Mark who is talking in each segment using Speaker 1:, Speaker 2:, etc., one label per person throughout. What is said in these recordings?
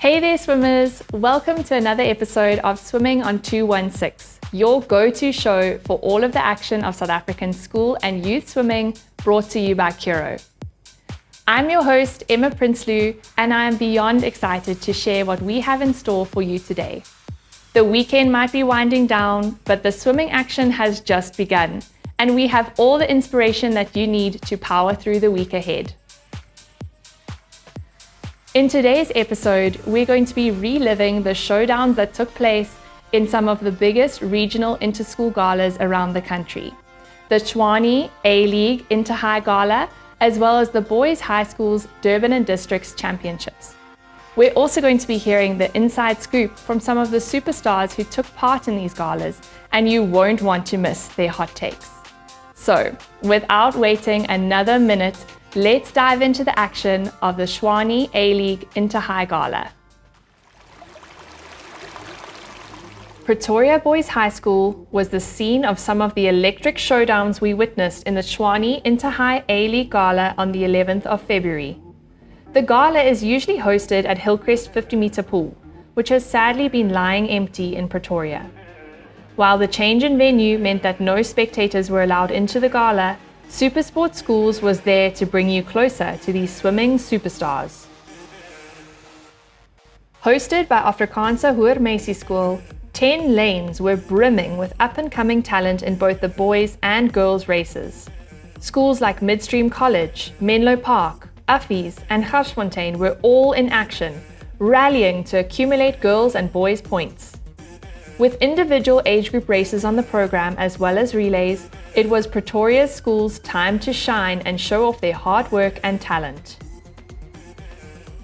Speaker 1: Hey there swimmers, welcome to another episode of Swimming on 216, your go-to show for all of the action of South African school and youth swimming, brought to you by Curo. I'm your host Emma Prinsloo, and I am beyond excited to share what we have in store for you today. The weekend might be winding down, but the swimming action has just begun, and we have all the inspiration that you need to power through the week ahead. In today's episode, we're going to be reliving the showdowns that took place in some of the biggest regional inter-school galas around the country. The Tshwane A-League Inter-High Gala, as well as the Boys High School's Durban and Districts Championships. We're also going to be hearing the inside scoop from some of the superstars who took part in these galas, and you won't want to miss their hot takes. So, without waiting another minute, let's dive into the action of the Tshwane A-League Inter-High Gala. Pretoria Boys High School was the scene of some of the electric showdowns we witnessed in the Tshwane Inter-High A-League Gala on the 11th of February. The gala is usually hosted at Hillcrest 50-meter pool, which has sadly been lying empty in Pretoria. While the change in venue meant that no spectators were allowed into the gala, SuperSport Schools was there to bring you closer to these swimming superstars. Hosted by Afrikaanse Hoër Meisie School, 10 lanes were brimming with up-and-coming talent in both the boys and girls races. Schools like Midstream College, Menlo Park, Uffies and Garsfontein were all in action, rallying to accumulate girls and boys points. With individual age group races on the program as well as relays, it was Pretoria's schools' time to shine and show off their hard work and talent.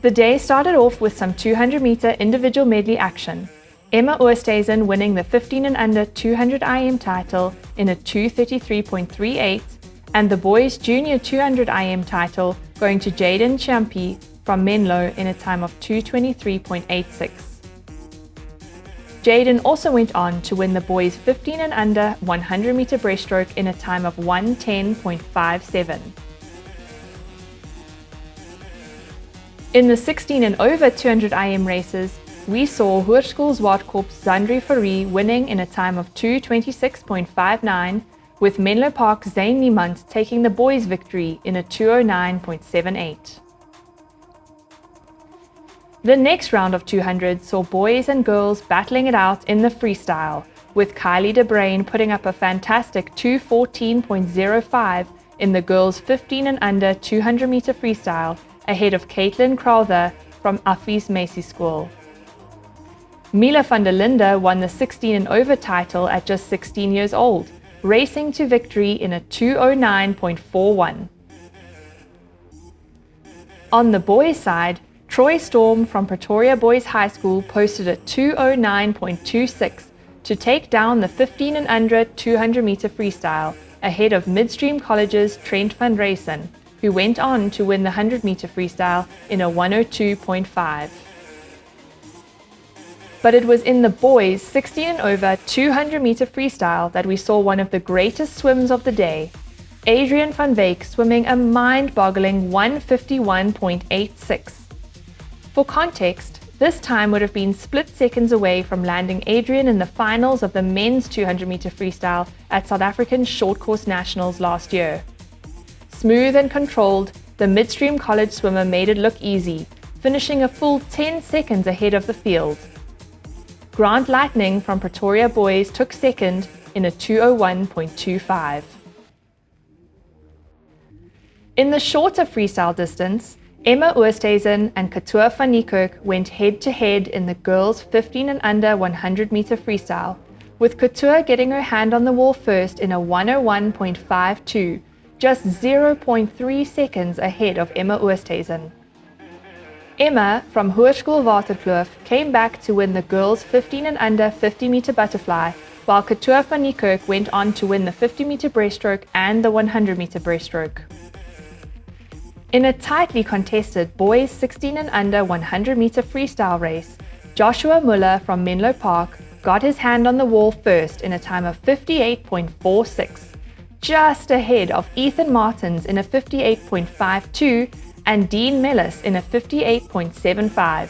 Speaker 1: The day started off with some 200-meter individual medley action, Emma Oosthuizen winning the 15 and under 200 IM title in a 2:33.38, and the boys' junior 200 IM title going to Jaden Champi from Menlo in a time of 2:23.86. Jaden also went on to win the boys' 15 and under 100-meter breaststroke in a time of 1:10.57. In the 16 and over 200 IM races, we saw Hoërskool Zwartkorp's Zandri Fourie winning in a time of 2:26.59, with Menlo Park's Zane Niemand taking the boys' victory in a 2:09.78. The next round of 200 saw boys and girls battling it out in the freestyle, with Kylie de Bruin putting up a fantastic 2:14.05 in the girls' 15 and under 200-meter freestyle ahead of Caitlin Crowther from Uffies Meisie School. Mila van der Linde won the 16 and over title at just 16 years old, racing to victory in a 2:09.41. On the boys' side, Troy Storm from Pretoria Boys High School posted a 2:09.26 to take down the 15 and under 200-meter freestyle ahead of Midstream College's Trent van Reysen, who went on to win the 100-meter freestyle in a 1:02.5. But it was in the boys' 16 and over 200-meter freestyle that we saw one of the greatest swims of the day, Adrian van Wyk swimming a mind-boggling 1:51.86. For context, this time would have been split seconds away from landing Adrian in the finals of the men's 200-meter freestyle at South African Short Course Nationals last year. Smooth and controlled, the Midstream College swimmer made it look easy, finishing a full 10 seconds ahead of the field. Grant Lightning from Pretoria Boys took second in a 2:01.25. In the shorter freestyle distance, Emma Oosthuizen and Katua van Niekerk went head-to-head in the girls' 15 and under 100-meter freestyle, with Katua getting her hand on the wall first in a 1:01.52, just 0.3 seconds ahead of Emma Oosthuizen. Emma from Hoërskool Waterkloof came back to win the girls' 15 and under 50-meter butterfly, while Katua van Niekerk went on to win the 50-meter breaststroke and the 100-meter breaststroke. In a tightly contested boys' 16 and under 100-meter freestyle race, Joshua Muller from Menlo Park got his hand on the wall first in a time of 58.46, just ahead of Ethan Martins in a 58.52 and Dean Mellis in a 58.75.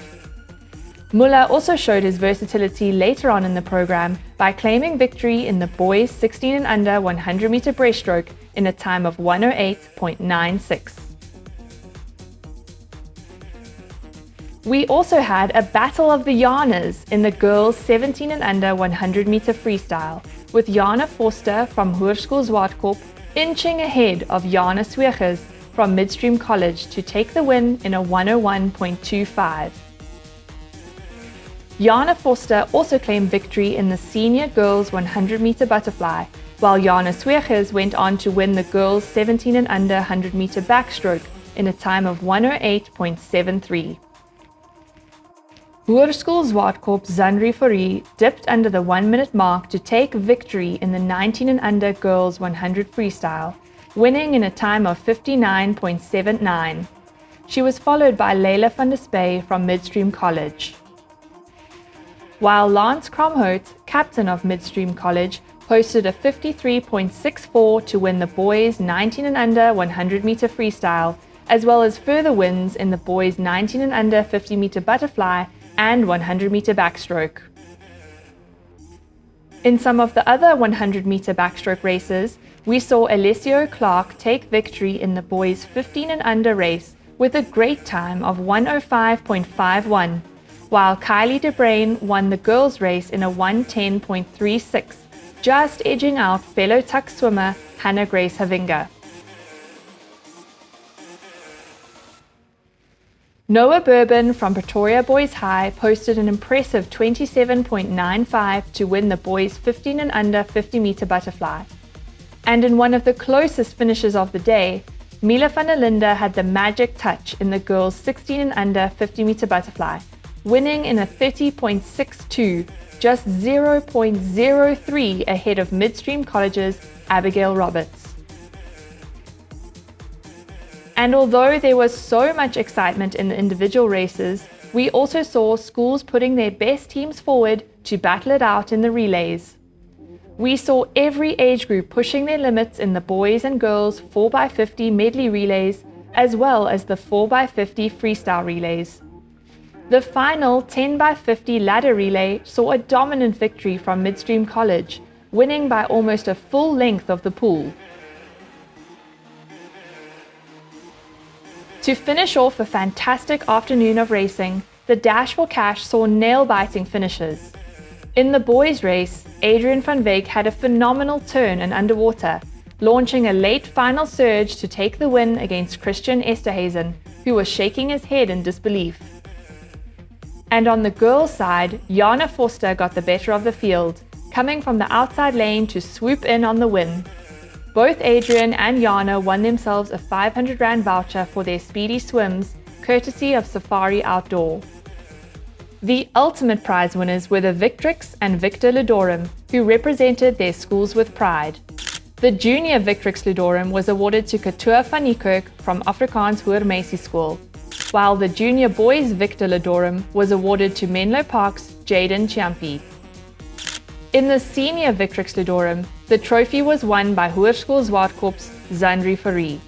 Speaker 1: Muller also showed his versatility later on in the program by claiming victory in the boys 16 and under 100-meter breaststroke in a time of 1:08.96. We also had a battle of the Janas in the girls 17 and under 100-meter freestyle, with Jana Forster from Hoërskool Zwartkop inching ahead of Jana Sweegers from Midstream College to take the win in a 1:01.25. Jana Forster also claimed victory in the senior girls 100-meter butterfly, while Jana Sweegers went on to win the girls 17 and under 100-meter backstroke in a time of 1:08.73. Hoërskool Zwartkop's Zandri Fourie dipped under the 1-minute mark to take victory in the 19 and under girls 100 freestyle, winning in a time of 59.79. She was followed by Leila van der Spey from Midstream College. While Lance Kromhout, captain of Midstream College, posted a 53.64 to win the boys 19 and under 100-meter freestyle, as well as further wins in the boys 19 and under 50-meter butterfly and 100-meter backstroke. In some of the other 100-meter backstroke races, we saw Alessio Clark take victory in the boys 15 and under race with a great time of 1:05.51, while Kylie de Bruin won the girls' race in a 1:10.36, just edging out fellow tuck swimmer Hannah Grace Havinga. Noah Bourbon from Pretoria Boys High posted an impressive 27.95 to win the boys 15 and under 50-meter butterfly. And in one of the closest finishes of the day, Mila van der Linde had the magic touch in the girls 16 and under 50-meter butterfly, winning in a 30.62, just 0.03 ahead of Midstream College's Abigail Roberts. And although there was so much excitement in the individual races, we also saw schools putting their best teams forward to battle it out in the relays. We saw every age group pushing their limits in the boys and girls 4x50 medley relays, as well as the 4x50 freestyle relays. The final 10x50 ladder relay saw a dominant victory from Midstream College, winning by almost a full length of the pool. To finish off a fantastic afternoon of racing, the Dash for Cash saw nail-biting finishes. In the boys' race, Adrian van Wyk had a phenomenal turn and underwater, launching a late final surge to take the win against Christian Esterhazen, who was shaking his head in disbelief. And on the girls' side, Jana Forster got the better of the field, coming from the outside lane to swoop in on the win. Both Adrian and Jana won themselves a 500 Rand voucher for their speedy swims, courtesy of Safari Outdoor. The ultimate prize winners were the Victrix and Victor Ludorum, who represented their schools with pride. The junior Victrix Ludorum was awarded to Katua van Niekerk from Afrikaans Hoër Meisie School, while the junior boys Victor Ludorum was awarded to Menlo Park's Jaden Chiampi. In the senior Victrix Ludorum, the trophy was won by Hoërskool Zwartkop's Zandri Fourie.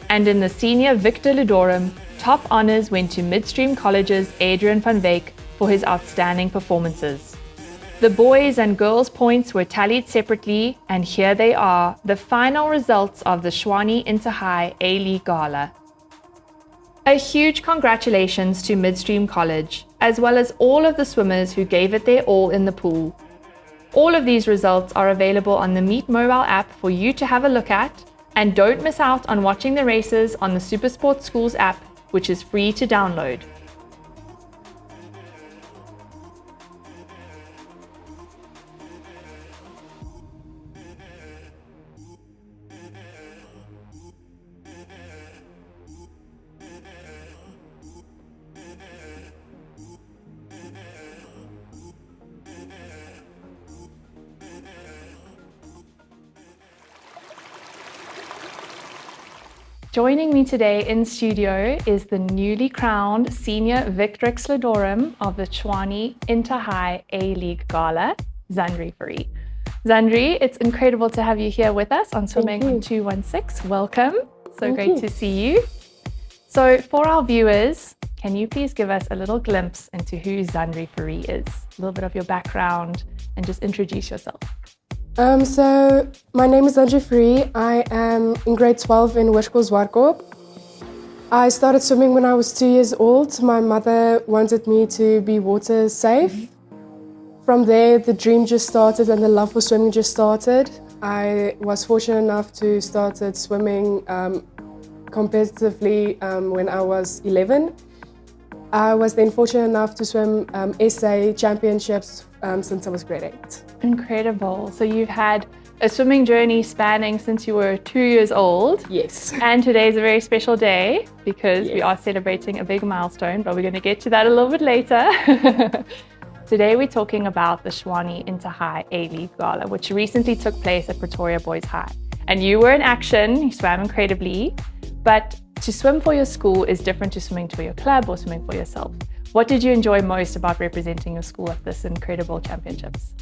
Speaker 1: And in the senior Victor Ludorum, top honors went to Midstream College's Adrian van Wyk for his outstanding performances. The boys and girls' points were tallied separately, and here they are, the final results of the Tshwane Inter-High A-League Gala. A huge congratulations to Midstream College, as well as all of the swimmers who gave it their all in the pool. All of these results are available on the Meet mobile app for you to have a look at, and don't miss out on watching the races on the SuperSport Schools app, which is free to download. Joining me today in studio is the newly crowned Senior Victrix Ludorum of the Tshwane Inter-High A-League Gala, Zandri Fourie. Zandri, it's incredible to have you here with us on Swimming on 216. Welcome. So great to see you. So for our viewers, can you please give us a little glimpse into who Zandri Fourie is? A little bit of your background and just introduce yourself.
Speaker 2: So my name is Adrian Fourie. I am in grade 12 in Westville, Zwartkorp. I started swimming when I was 2 years old. My mother wanted me to be water safe. From there, the dream just started and the love for swimming just started. I was fortunate enough to start swimming competitively when I was 11. I was then fortunate enough to swim SA championships since I was grade 8.
Speaker 1: Incredible. So you've had a swimming journey spanning since you were 2 years old.
Speaker 2: Yes.
Speaker 1: And today is a very special day because
Speaker 2: Yes.
Speaker 1: we are celebrating a big milestone, but we're going to get to that a little bit later. Today we're talking about the Tshwane Inter-High A-League Gala, which recently took place at Pretoria Boys High. And you were in action, you swam incredibly, but to swim for your school is different to swimming for your club or swimming for yourself. What did you enjoy most about representing your school at this incredible championships?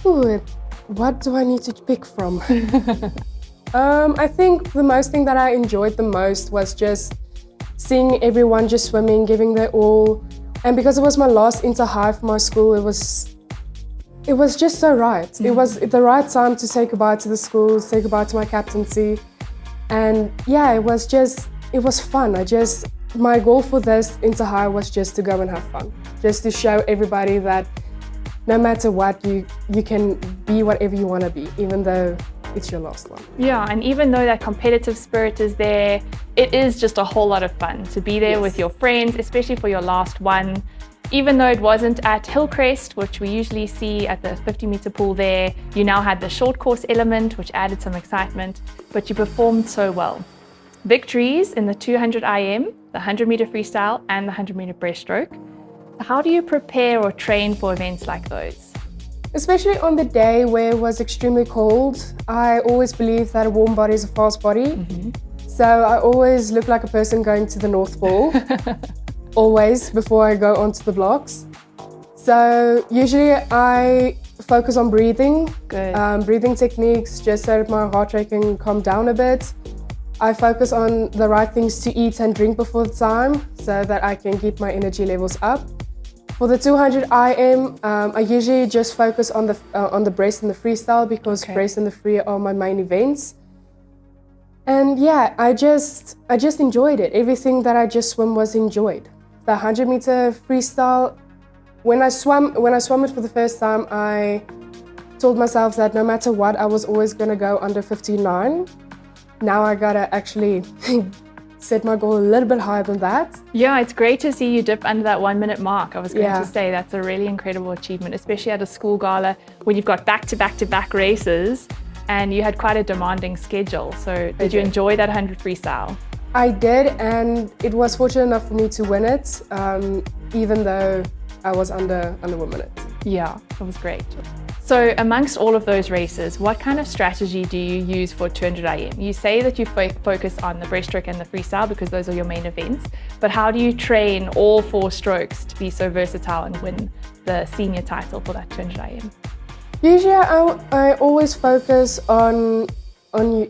Speaker 2: Ooh, what do I need to pick from? I think the most thing that I enjoyed the most was just seeing everyone just swimming, giving their all. And because it was my last inter-high for my school, it was just so right. It was the right time to say goodbye to the school, say goodbye to my captaincy. And yeah, it was fun. My goal for this inter-high was just to go and have fun. Just to show everybody that no matter what, you can be whatever you want to be, even though it's your last one.
Speaker 1: Yeah, and even though that competitive spirit is there, it is just a whole lot of fun to be there with your friends, especially for your last one. Even though it wasn't at Hillcrest, which we usually see at the 50-meter pool there, you now had the short course element, which added some excitement, but you performed so well. Victories in the 200 IM, the 100-meter freestyle, and the 100-meter breaststroke. How do you prepare or train for events like those?
Speaker 2: Especially on the day where it was extremely cold, I always believe that a warm body is a fast body. So I always look like a person going to the North Pole, always, before I go onto the blocks. So usually I focus on breathing, breathing techniques, just so that my heart rate can calm down a bit. I focus on the right things to eat and drink before the time so that I can keep my energy levels up. For the 200 IM, I usually just focus on the breast and the freestyle because breast and the free are my main events. And yeah, I just enjoyed it. Everything that I just swim was enjoyed. The 100-meter freestyle, when I swam it for the first time, I told myself that no matter what, I was always going to go under 59. Now I gotta actually set my goal a little bit higher than that.
Speaker 1: Yeah, it's great to see you dip under that 1 minute mark. I was going to say that's a really incredible achievement, especially at a school gala when you've got back-to-back races and you had quite a demanding schedule. So did you enjoy that 100 freestyle?
Speaker 2: I did, and it was fortunate enough for me to win it, even though I was under 1 minute.
Speaker 1: Yeah, that was great. So amongst all of those races, what kind of strategy do you use for 200 IM? You say that you focus on the breaststroke and the freestyle because those are your main events, but how do you train all 4 strokes to be so versatile and win the senior title for that 200 IM?
Speaker 2: Usually I always focus on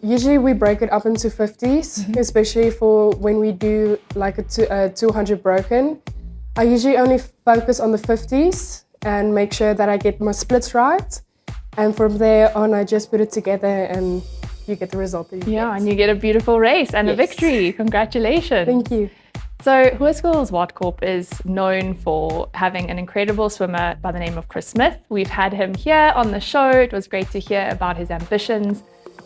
Speaker 2: usually we break it up into 50s, especially for when we do like a 200 broken. I usually only focus on the 50s and make sure that I get my splits right. And from there on, I just put it together and you get the result that you get.
Speaker 1: And you get a beautiful race and a victory. Congratulations.
Speaker 2: Thank you.
Speaker 1: So Westville Zwartkorp is known for having an incredible swimmer by the name of Chris Smith. We've had him here on the show. It was great to hear about his ambitions.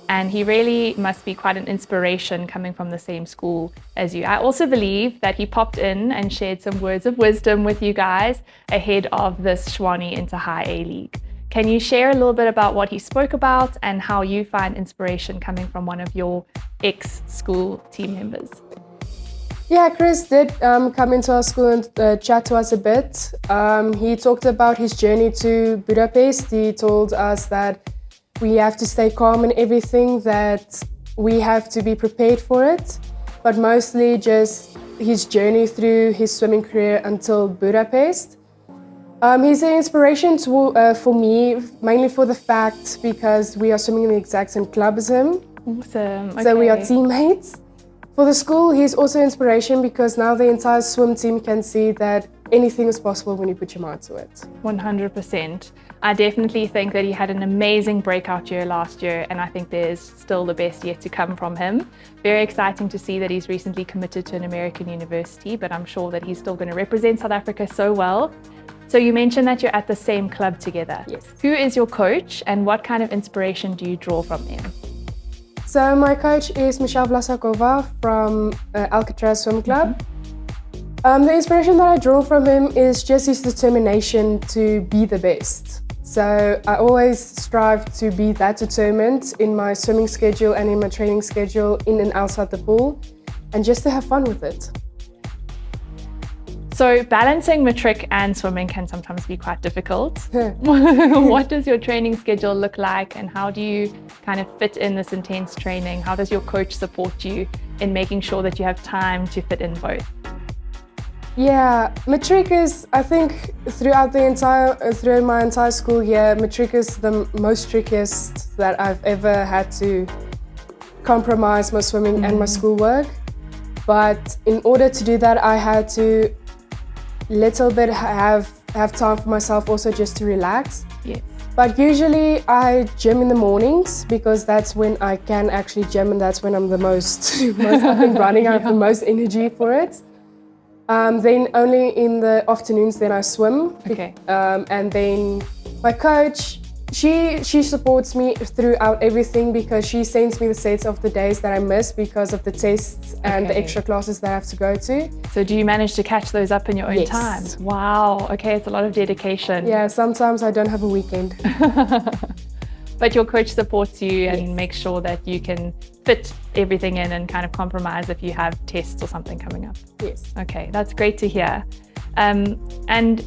Speaker 1: And he really must be quite an inspiration coming from the same school as you. I also believe that he popped in and shared some words of wisdom with you guys ahead of this Tshwane Inter-High A-League. Can you share a little bit about what he spoke about and how you find inspiration coming from one of your ex-school team members?
Speaker 2: Yeah, Chris did come into our school and chat to us a bit. He talked about his journey to Budapest. He told us that we have to stay calm in everything, that we have to be prepared for it, but mostly just his journey through his swimming career until Budapest. He's an inspiration for me, mainly for the fact because we are swimming in the exact same club as him.
Speaker 1: Awesome. Okay.
Speaker 2: So we are teammates. For the school, he's also inspiration because now the entire swim team can see that anything is possible when you put your mind to it.
Speaker 1: 100%. I definitely think that he had an amazing breakout year last year, and I think there's still the best yet to come from him. Very exciting to see that he's recently committed to an American university, but I'm sure that he's still going to represent South Africa so well. So you mentioned that you're at the same club together.
Speaker 2: Yes.
Speaker 1: Who is your coach and what kind of inspiration do you draw from them?
Speaker 2: So my coach is Michelle Vlasakova from Alcatraz Swim Club. The inspiration that I draw from him is just his determination to be the best. So I always strive to be that determined in my swimming schedule and in my training schedule, in and outside the pool, and just to have fun with it.
Speaker 1: So balancing matric and swimming can sometimes be quite difficult. What does your training schedule look like, and how do you kind of fit in this intense training? How does your coach support you in making sure that you have time to fit in both?
Speaker 2: Yeah, matric is, I think, throughout my entire school year, matric is the most trickiest that I've ever had to compromise my swimming and my schoolwork. But in order to do that, I had to little bit have time for myself also just to relax.
Speaker 1: Yes.
Speaker 2: But usually I gym in the mornings because that's when I can actually gym, and that's when I'm the most up and running. I have the most energy for it. Then only in the afternoons then I swim.
Speaker 1: Okay.
Speaker 2: And then my coach, she supports me throughout everything because she sends me the sets of the days that I miss because of the tests and the extra classes that I have to go to.
Speaker 1: So do you manage to catch those up in your own
Speaker 2: Yes.
Speaker 1: time? Wow, okay, it's a lot of dedication.
Speaker 2: Yeah, sometimes I don't have a weekend.
Speaker 1: But your coach supports you and
Speaker 2: Yes.
Speaker 1: makes sure that you can fit everything in and kind of compromise if you have tests or something coming up.
Speaker 2: Yes.
Speaker 1: Okay, that's great to hear. And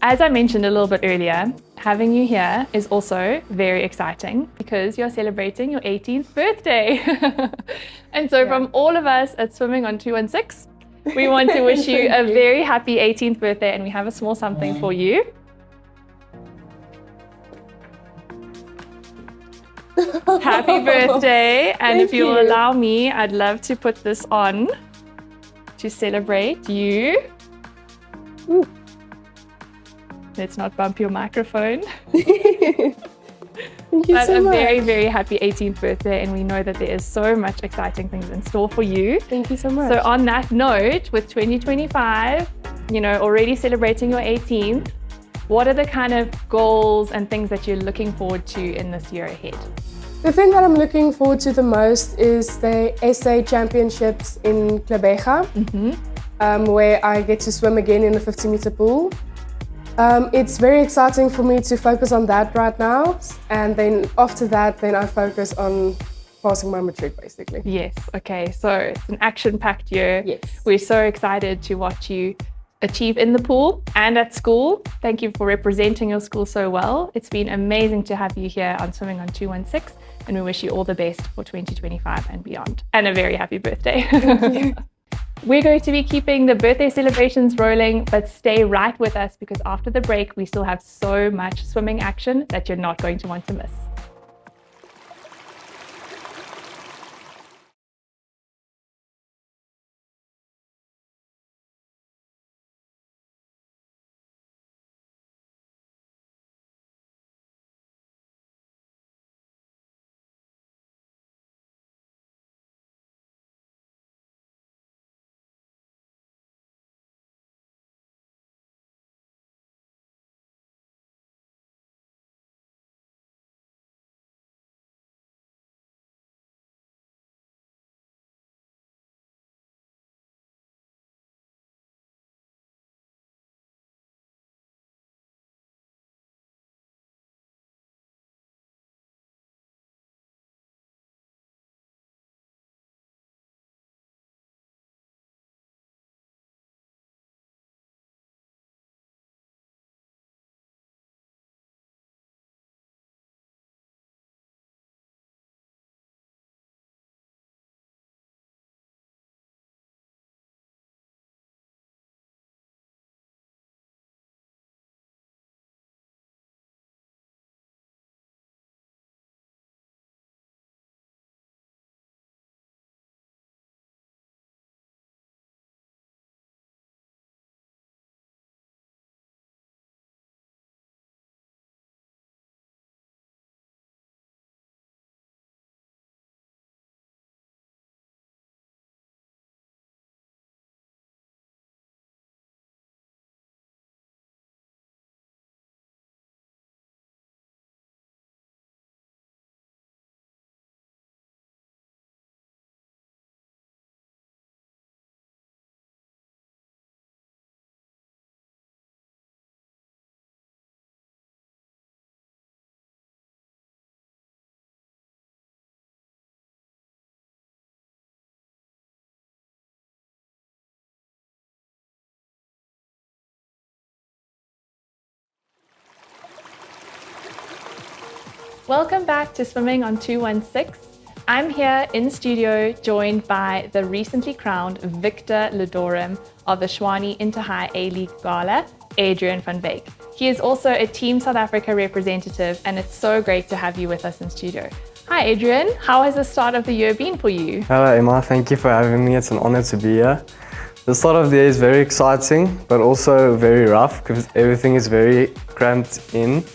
Speaker 1: as I mentioned a little bit earlier, having you here is also very exciting because you're celebrating your 18th birthday. And so from all of us at Swimming on 216, we want to wish you a very happy 18th birthday, and we have a small something for you. Happy birthday. And
Speaker 2: Thank
Speaker 1: if you'll
Speaker 2: you.
Speaker 1: allow me, I'd love to put this on to celebrate you.
Speaker 2: Ooh.
Speaker 1: Let's not bump your microphone.
Speaker 2: Thank you
Speaker 1: But
Speaker 2: so
Speaker 1: a
Speaker 2: much.
Speaker 1: very, very happy 18th birthday, and we know that there is so much exciting things in store for you.
Speaker 2: Thank you so much.
Speaker 1: So on that note, with 2025, already celebrating your 18th, what are the kind of goals and things that you're looking forward to in this year ahead?
Speaker 2: The thing that I'm looking forward to the most is the SA Championships in Klebega, where I get to swim again in the 50-meter pool. It's very exciting for me to focus on that right now, and then after that, then I focus on passing my matric, basically.
Speaker 1: Yes, okay, so it's an action-packed year.
Speaker 2: Yes.
Speaker 1: We're so excited to watch you achieve in the pool and at school. Thank you for representing your school so well. It's been amazing to have you here on Swimming on 216, and we wish you all the best for 2025 and beyond. And a very happy birthday.
Speaker 2: Thank you.
Speaker 1: We're going to be keeping the birthday celebrations rolling, but stay right with us because after the break, we still have so much swimming action that you're not going to want to miss. Welcome back to Swimming on 216. I'm here in studio joined by the recently crowned Victor Ludorum of the Tshwane Inter-High A-League Gala, Adrian Fourie. He is also a Team South Africa representative, and it's so great to have you with us in studio. Hi Adrian, how has the start of the year been for you?
Speaker 3: Hello Emma, thank you for having me. It's an honor to be here. The start of the year is very exciting, but also very rough because everything is very cramped in.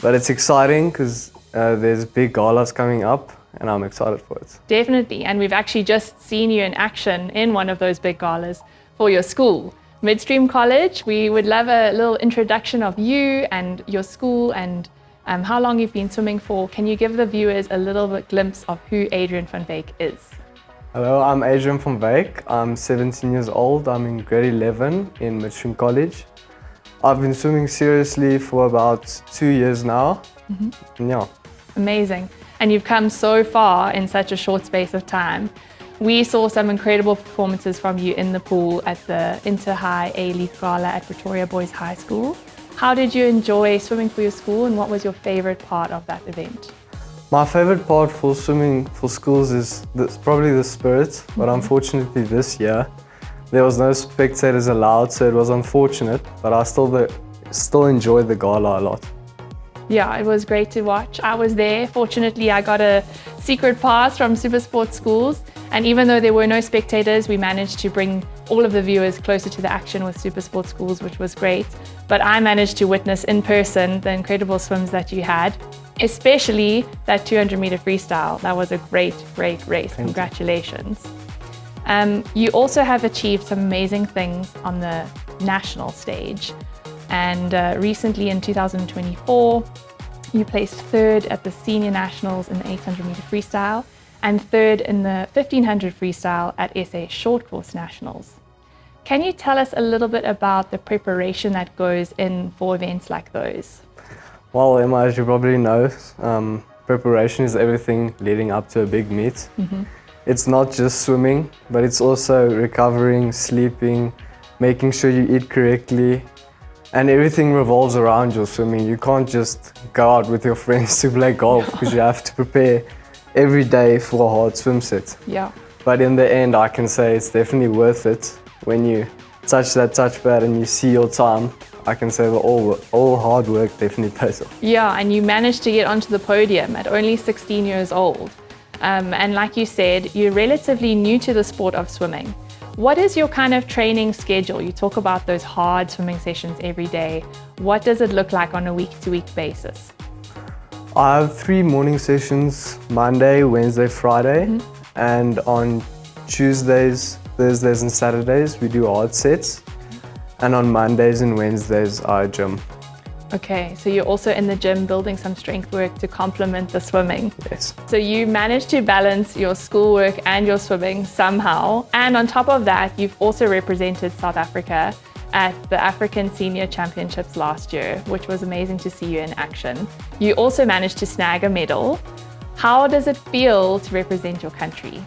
Speaker 3: But it's exciting because there's big galas coming up and I'm excited for it.
Speaker 1: Definitely, and we've actually just seen you in action in one of those big galas for your school, Midstream College. We would love a little introduction of you and your school and how long you've been swimming for. Can you give the viewers a little bit glimpse of who Adrian Fourie is?
Speaker 3: Hello, I'm Adrian Fourie. I'm 17 years old. I'm in grade 11 in Midstream College. I've been swimming seriously for about 2 years now. Yeah.
Speaker 1: Amazing. And you've come so far in such a short space of time. We saw some incredible performances from you in the pool at the Inter-High A-League Gala at Pretoria Boys High School. How did you enjoy swimming for your school and what was your favorite part of that event?
Speaker 3: My favorite part for swimming for schools is probably the spirit, but unfortunately this year there was no spectators allowed, so it was unfortunate, but I still enjoyed the gala a lot.
Speaker 1: Yeah, it was great to watch. I was there. Fortunately, I got a secret pass from SuperSport schools, and even though there were no spectators, we managed to bring all of the viewers closer to the action with SuperSport schools, which was great. But I managed to witness in person the incredible swims that you had, especially that 200-meter freestyle. That was a great, great race. Congratulations. You also have achieved some amazing things on the national stage. And recently in 2024, you placed third at the Senior Nationals in the 800-meter freestyle and third in the 1500 freestyle at SA Short Course Nationals. Can you tell us a little bit about the preparation that goes in for events like those?
Speaker 3: Well, Emma, as you probably know, preparation is everything leading up to a big meet. It's not just swimming, but it's also recovering, sleeping, making sure you eat correctly, and everything revolves around your swimming. You can't just go out with your friends to play golf because you have to prepare every day for a hard swim set.
Speaker 1: Yeah.
Speaker 3: But in the end, I can say it's definitely worth it. When you touch that touch pad and you see your time, I can say that all hard work definitely pays off.
Speaker 1: Yeah, and you managed to get onto the podium at only 16 years old. And like you said, you're relatively new to the sport of swimming. What is your kind of training schedule? You talk about those hard swimming sessions every day. What does it look like on a week-to-week basis?
Speaker 3: I have 3 morning sessions, Monday, Wednesday, Friday. And on Tuesdays, Thursdays and Saturdays, we do hard sets. And on Mondays and Wednesdays, I gym.
Speaker 1: Okay, so you're also in the gym building some strength work to complement the swimming.
Speaker 3: Yes.
Speaker 1: So you managed to balance your schoolwork and your swimming somehow. And on top of that, you've also represented South Africa at the African Senior Championships last year, which was amazing to see you in action. You also managed to snag a medal. How does it feel to represent your country?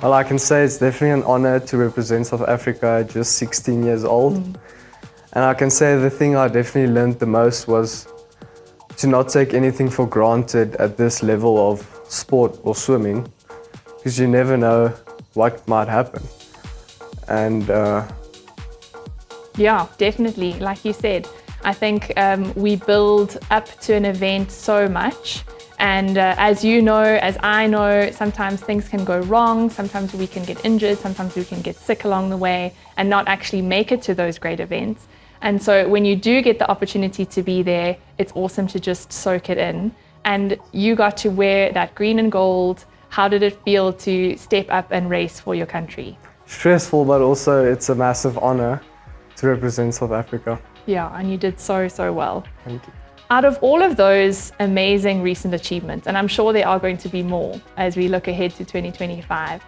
Speaker 3: Well, I can say it's definitely an honor to represent South Africa at just 16 years old. And I can say the thing I definitely learned the most was to not take anything for granted at this level of sport or swimming, because you never know what might happen. And
Speaker 1: yeah, definitely. Like you said, I think we build up to an event so much. And as you know, as I know, sometimes things can go wrong. Sometimes we can get injured. Sometimes we can get sick along the way and not actually make it to those great events. And so when you do get the opportunity to be there, it's awesome to just soak it in. And you got to wear that green and gold. How did it feel to step up and race for your country?
Speaker 3: Stressful, but also it's a massive honor to represent South Africa.
Speaker 1: Yeah, and you did so, so well.
Speaker 3: Thank you.
Speaker 1: Out of all of those amazing recent achievements, and I'm sure there are going to be more as we look ahead to 2025,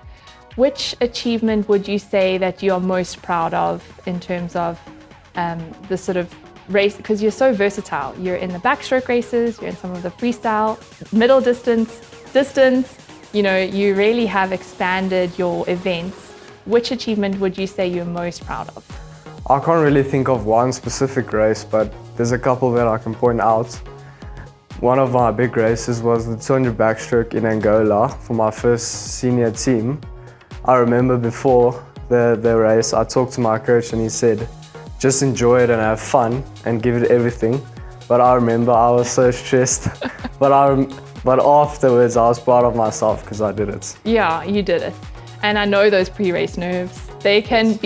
Speaker 1: which achievement would you say that you are most proud of in terms of the sort of race, because you're so versatile. You're in the backstroke races, you're in some of the freestyle, middle distance, you know, you really have expanded your events. Which achievement would you say you're most proud of?
Speaker 3: I can't really think of one specific race, but there's a couple that I can point out. one of my big races was the 200 backstroke in Angola for my first senior team. I remember before the race, I talked to my coach and he said, just enjoy it and have fun and give it everything. But I remember I was so stressed. but afterwards, I was proud of myself because I did it.
Speaker 1: Yeah, you did it. And I know those pre-race nerves, they can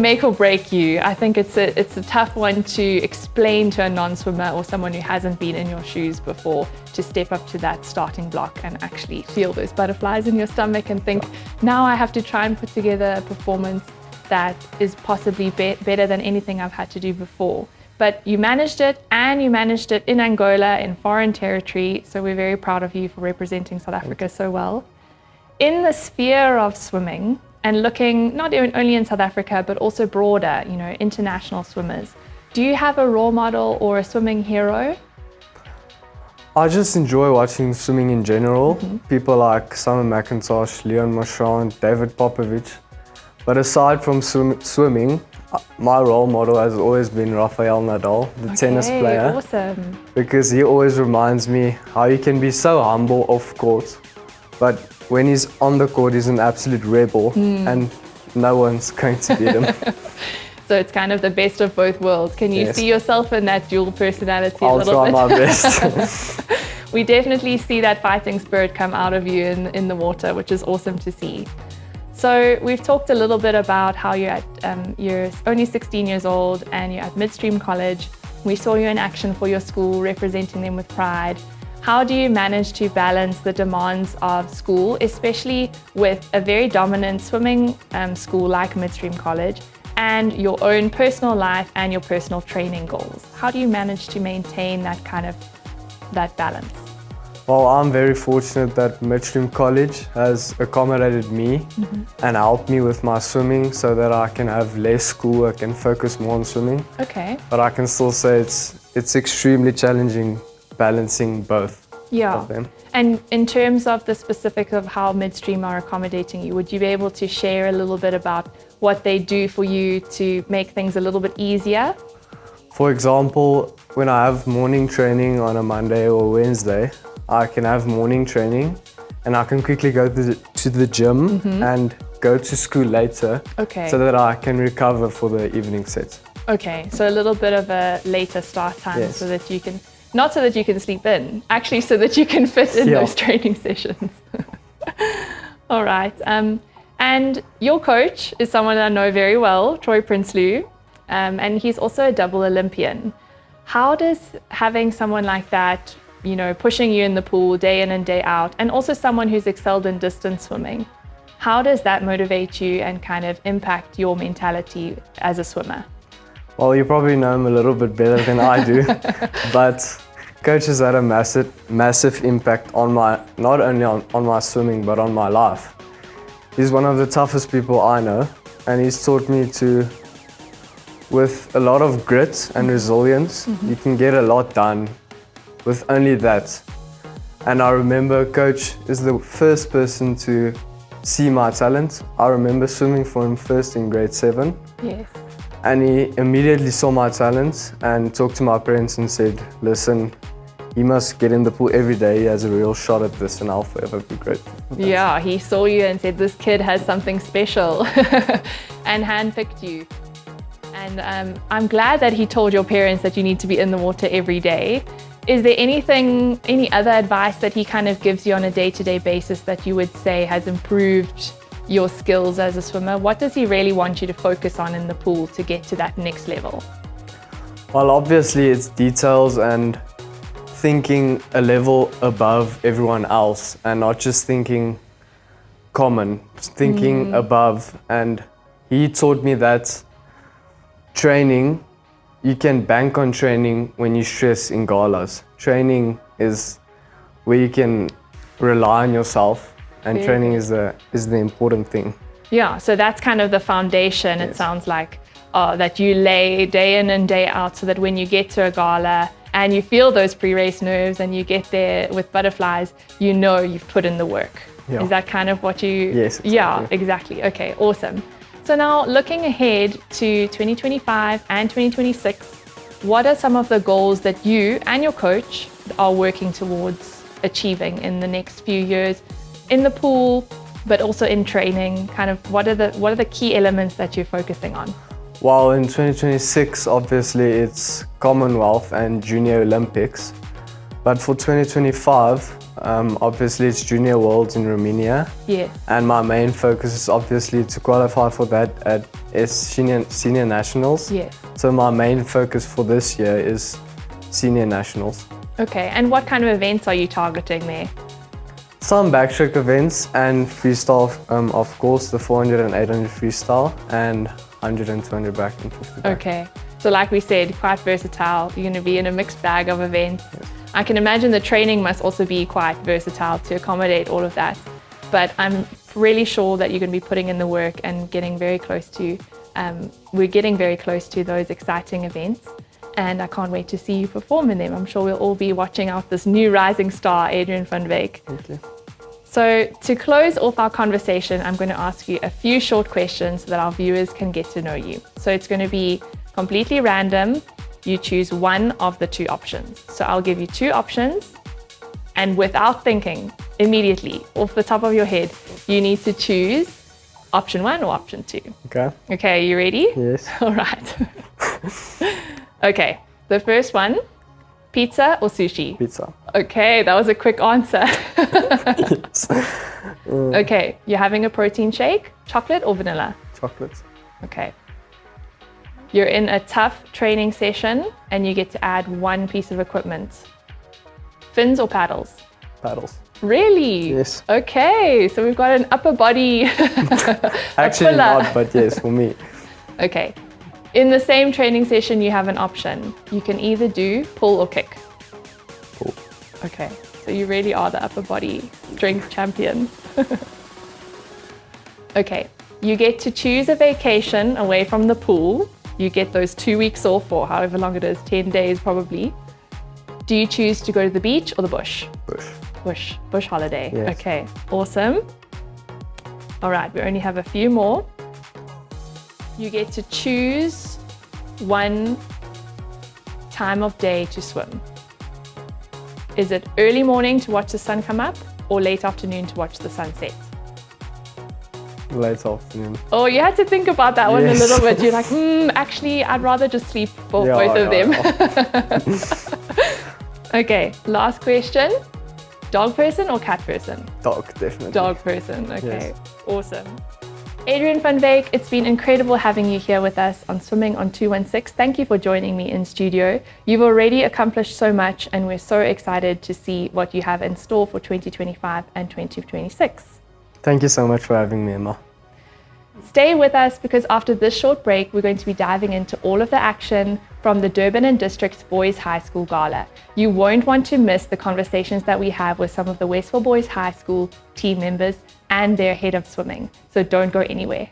Speaker 1: make or break you. I think it's a tough one to explain to a non-swimmer or someone who hasn't been in your shoes before to step up to that starting block and actually feel those butterflies in your stomach and think, now I have to try and put together a performance that is possibly better than anything I've had to do before. But you managed it, and you managed it in Angola, in foreign territory, so we're very proud of you for representing South Africa so well. In the sphere of swimming, and looking not only in South Africa, but also broader, international swimmers, do you have a role model or a swimming hero?
Speaker 3: I just enjoy watching swimming in general. People like Simon McIntosh, Leon Marchand, David Popovich. But aside from swimming, my role model has always been Rafael Nadal, the tennis player.
Speaker 1: Awesome.
Speaker 3: Because he always reminds me how he can be so humble off court, but when he's on the court, he's an absolute rebel, and no one's going to beat him.
Speaker 1: So it's kind of the best of both worlds. Can you see yourself in that dual personality a little bit?
Speaker 3: I'll try my best.
Speaker 1: We definitely see that fighting spirit come out of you in the water, which is awesome to see. So we've talked a little bit about how you're only 16 years old and you're at Midstream College. We saw you in action for your school, representing them with pride. How do you manage to balance the demands of school, especially with a very dominant swimming school like Midstream College, and your own personal life and your personal training goals? How do you manage to maintain that balance?
Speaker 3: Well, I'm very fortunate that Midstream College has accommodated me and helped me with my swimming so that I can have less schoolwork and focus more on swimming.
Speaker 1: Okay.
Speaker 3: But I can still say it's extremely challenging balancing both of them.
Speaker 1: And in terms of the specifics of how Midstream are accommodating you, would you be able to share a little bit about what they do for you to make things a little bit easier?
Speaker 3: For example, when I have morning training on a Monday or Wednesday, I can have morning training and I can quickly go to the gym and go to school later so that I can recover for the evening set.
Speaker 1: Okay, so a little bit of a later start time so that you can, not so that you can sleep in, actually so that you can fit in those training sessions. All right, and your coach is someone that I know very well, Troy Prinsloo, and he's also a double Olympian. How does having someone like that, pushing you in the pool day in and day out, and also someone who's excelled in distance swimming, how does that motivate you and kind of impact your mentality as a swimmer?
Speaker 3: Well, you probably know him a little bit better than I do, but coach has had a massive impact on not only on my swimming, but on my life. He's one of the toughest people I know, and he's taught me with a lot of grit and resilience, you can get a lot done with only that. And I remember coach is the first person to see my talent. I remember swimming for him first in grade 7.
Speaker 1: Yes.
Speaker 3: And he immediately saw my talent and talked to my parents and said, listen, he must get in the pool every day. He has a real shot at this and I'll forever be grateful.
Speaker 1: Yeah, he saw you and said, this kid has something special and handpicked you. And I'm glad that he told your parents that you need to be in the water every day. Is there any other advice that he kind of gives you on a day-to-day basis that you would say has improved your skills as a swimmer? What does he really want you to focus on in the pool to get to that next level?
Speaker 3: Well, obviously it's details and thinking a level above everyone else and not just thinking common, just thinking above. And he taught me that training, you can bank on training when you stress in galas. Training is where you can rely on yourself, and training is the important thing.
Speaker 1: Yeah, so that's kind of the foundation, it sounds like, that you lay day in and day out so that when you get to a gala and you feel those pre-race nerves and you get there with butterflies, you know you've put in the work.
Speaker 3: Yeah.
Speaker 1: Is that kind of what you...
Speaker 3: Yes, exactly.
Speaker 1: Yeah, exactly. Okay, awesome. So now looking ahead to 2025 and 2026, what are some of the goals that you and your coach are working towards achieving in the next few years in the pool, but also in training? Kind of what are the key elements that you're focusing on?
Speaker 3: While in 2026, obviously it's Commonwealth and Junior Olympics. But for 2025, obviously it's Junior Worlds in Romania.
Speaker 1: Yes.
Speaker 3: And my main focus is obviously to qualify for that at Senior Nationals.
Speaker 1: Yes.
Speaker 3: So my main focus for this year is Senior Nationals.
Speaker 1: Okay, and what kind of events are you targeting there?
Speaker 3: Some backstroke events and freestyle, of course, the 400 and 800 freestyle and 100 and 200 back and 50 back.
Speaker 1: Okay, so like we said, quite versatile. You're going to be in a mixed bag of events.
Speaker 3: Yes.
Speaker 1: I can imagine the training must also be quite versatile to accommodate all of that. But I'm really sure that you're going to be putting in the work and getting very close to, we're getting very close to those exciting events. And I can't wait to see you perform in them. I'm sure we'll all be watching out this new rising star, Adrian Fourie.
Speaker 3: Thank you.
Speaker 1: So to close off our conversation, I'm going to ask you a few short questions so that our viewers can get to know you. So it's going to be completely random. You choose one of the two options. So I'll give you two options, and without thinking, immediately, off the top of your head, you need to choose option 1 or option 2.
Speaker 3: Okay.
Speaker 1: Okay, you ready?
Speaker 3: Yes.
Speaker 1: All right. Okay, the first one, pizza or sushi?
Speaker 3: Pizza.
Speaker 1: Okay, that was a quick answer.
Speaker 3: Yes.
Speaker 1: Okay, you're having a protein shake, chocolate or vanilla?
Speaker 3: Chocolate.
Speaker 1: Okay. You're in a tough training session and you get to add one piece of equipment. Fins or paddles?
Speaker 3: Paddles.
Speaker 1: Really?
Speaker 3: Yes.
Speaker 1: Okay, so we've got an upper body.
Speaker 3: Actually
Speaker 1: puller.
Speaker 3: not, but yes, for me.
Speaker 1: Okay. In the same training session, you have an option. You can either do pull or kick.
Speaker 3: Pull.
Speaker 1: Okay, so you really are the upper body strength champion. Okay, you get to choose a vacation away from the pool. You get those 2 weeks off, or however long it is, 10 days probably. Do you choose to go to the beach or the bush?
Speaker 3: Bush.
Speaker 1: Bush holiday.
Speaker 3: Yes.
Speaker 1: Okay, awesome. All right, we only have a few more. You get to choose one time of day to swim. Is it early morning to watch the sun come up or late afternoon to watch the sunset?
Speaker 3: Late afternoon.
Speaker 1: Oh, you had to think about that one a
Speaker 3: Yes.
Speaker 1: little bit. You're like, actually, I'd rather just sleep for both of them. Okay, last question. Dog person or cat person?
Speaker 3: Dog, definitely.
Speaker 1: Dog person, okay.
Speaker 3: Yes.
Speaker 1: Awesome. Adrian Fourie, it's been incredible having you here with us on Swimming on 216. Thank you for joining me in studio. You've already accomplished so much and we're so excited to see what you have in store for 2025 and 2026.
Speaker 3: Thank you so much for having me, Emma.
Speaker 1: Stay with us because after this short break, we're going to be diving into all of the action from the Durban and District's Boys High School Gala. You won't want to miss the conversations that we have with some of the Westville Boys High School team members and their head of swimming. So don't go anywhere.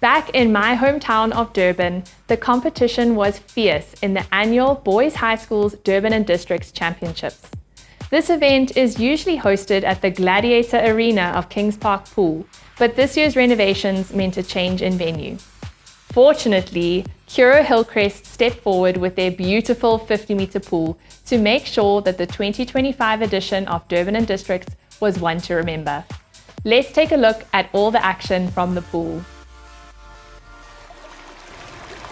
Speaker 1: Back in my hometown of Durban, the competition was fierce in the annual Boys High School's Durban and Districts Championships. This event is usually hosted at the Gladiator Arena of Kings Park Pool, but this year's renovations meant a change in venue. Fortunately, Curro Hillcrest stepped forward with their beautiful 50-meter pool to make sure that the 2025 edition of Durban and Districts was one to remember. Let's take a look at all the action from the pool.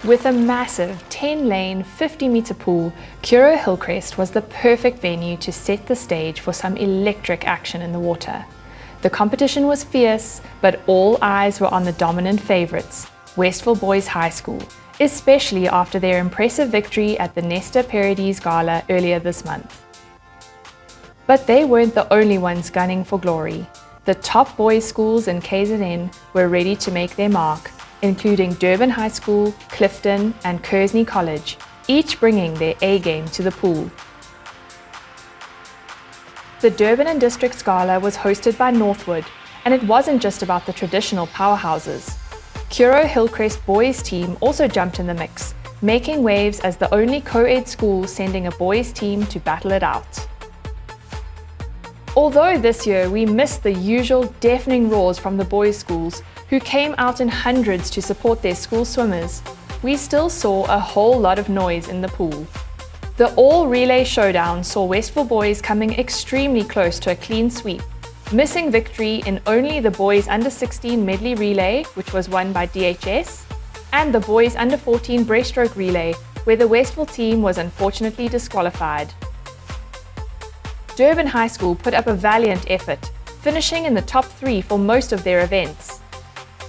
Speaker 1: With a massive 10-lane, 50-meter pool, Curro Hillcrest was the perfect venue to set the stage for some electric action in the water. The competition was fierce, but all eyes were on the dominant favourites, Westville Boys High School, especially after their impressive victory at the Nesta Parodies Gala earlier this month. But they weren't the only ones gunning for glory. The top boys' schools in KZN were ready to make their mark, including Durban High School, Clifton and Kearsney College, each bringing their A-game to the pool. The Durban and Districts Gala was hosted by Northwood, and it wasn't just about the traditional powerhouses. Curro Hillcrest boys team also jumped in the mix, making waves as the only co-ed school sending a boys team to battle it out. Although this year we missed the usual deafening roars from the boys' schools, who came out in hundreds to support their school swimmers, we still saw a whole lot of noise in the pool. The all-relay showdown saw Westville boys coming extremely close to a clean sweep, missing victory in only the boys under-16 medley relay, which was won by DHS, and the boys under-14 breaststroke relay, where the Westville team was unfortunately disqualified. Durban High School put up a valiant effort, finishing in the top 3 for most of their events.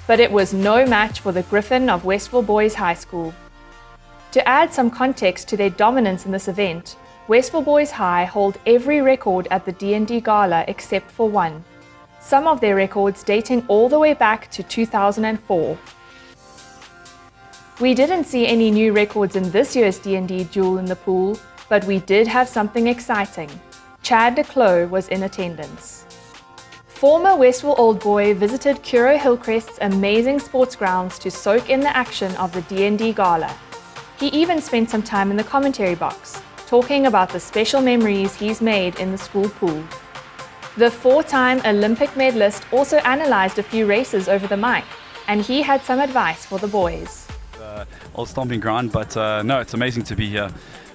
Speaker 1: But it was no match for the Griffin of Westville Boys High School. To add some context to their dominance in this event, Westville Boys High hold every record at the D&D Gala except for one, some of their records dating all the way back to 2004. We didn't see any new records in this year's D&D duel in the pool, but we did have something exciting. Chad de Clos was in attendance. Former Westville Old Boy visited Curro Hillcrest's amazing sports grounds to soak in the action of the D&D Gala. He even spent some time in the commentary box, talking about the special memories he's made in the school pool. The 4-time Olympic medalist also analysed a few races over the mic, and he had some advice for the boys.
Speaker 4: Old stomping ground, but no, it's amazing to be here.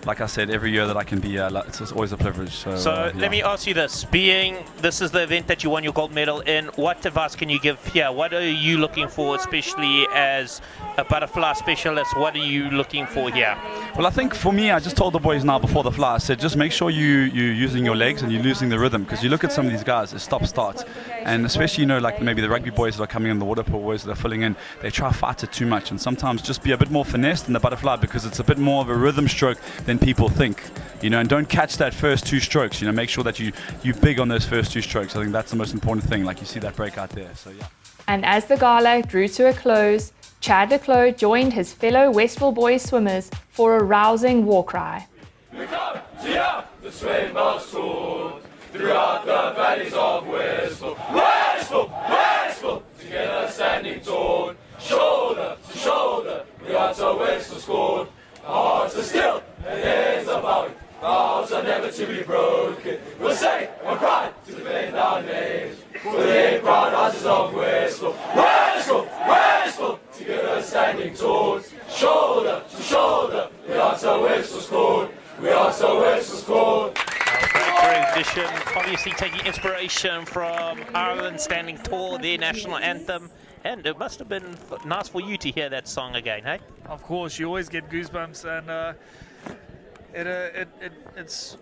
Speaker 4: Like I said, every year that I can be here, it's always a privilege. So
Speaker 5: let me ask you this, this is the event that you won your gold medal in, what advice can you give here? What are you looking for, especially as a butterfly specialist? What are you looking for here?
Speaker 4: Well, I think for me, I just told the boys now before the fly, I said just make sure you're using your legs and you're losing the rhythm, because you look at some of these guys, it's stop-start, and especially, like maybe the rugby boys that are coming in, the water polo boys that are filling in, they try to fight it too much, and sometimes just be a bit more finessed in the butterfly, because it's a bit more of a rhythm stroke than people think, and don't catch that first 2 strokes, make sure that you're big on those first 2 strokes. I think that's the most important thing, like you see that break out there, so yeah.
Speaker 1: And as the gala drew to a close, Chad de Clos joined his fellow Westville boys swimmers for a rousing war cry.
Speaker 6: We come to you, the swimmer's sword, throughout the valleys of Westville. Westville, Westville, together standing tall, shoulder to shoulder, we are so Westville scored. Our hearts are still, and heads are bowing, vows are never to be broken. We'll say our pride to defend our names, for the 8 proud houses of Westville. Westville, Westville, together standing tall, shoulder to shoulder, we are so Westville scored. We are so Westville scored.
Speaker 5: Great rendition, obviously taking inspiration from Ireland standing tall, their national anthem. And it must have been nice for you to hear that song again, hey?
Speaker 7: Of course, you always get goosebumps, and it's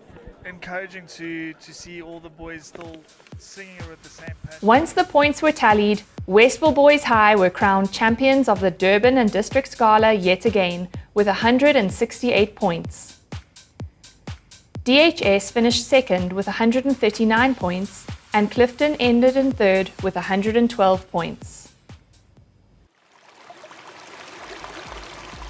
Speaker 7: encouraging to see all the boys still singing with the same passion.
Speaker 1: Once the points were tallied, Westville Boys High were crowned champions of the Durban and Districts Gala yet again with 168 points. DHS finished second with 139 points, and Clifton ended in third with 112 points.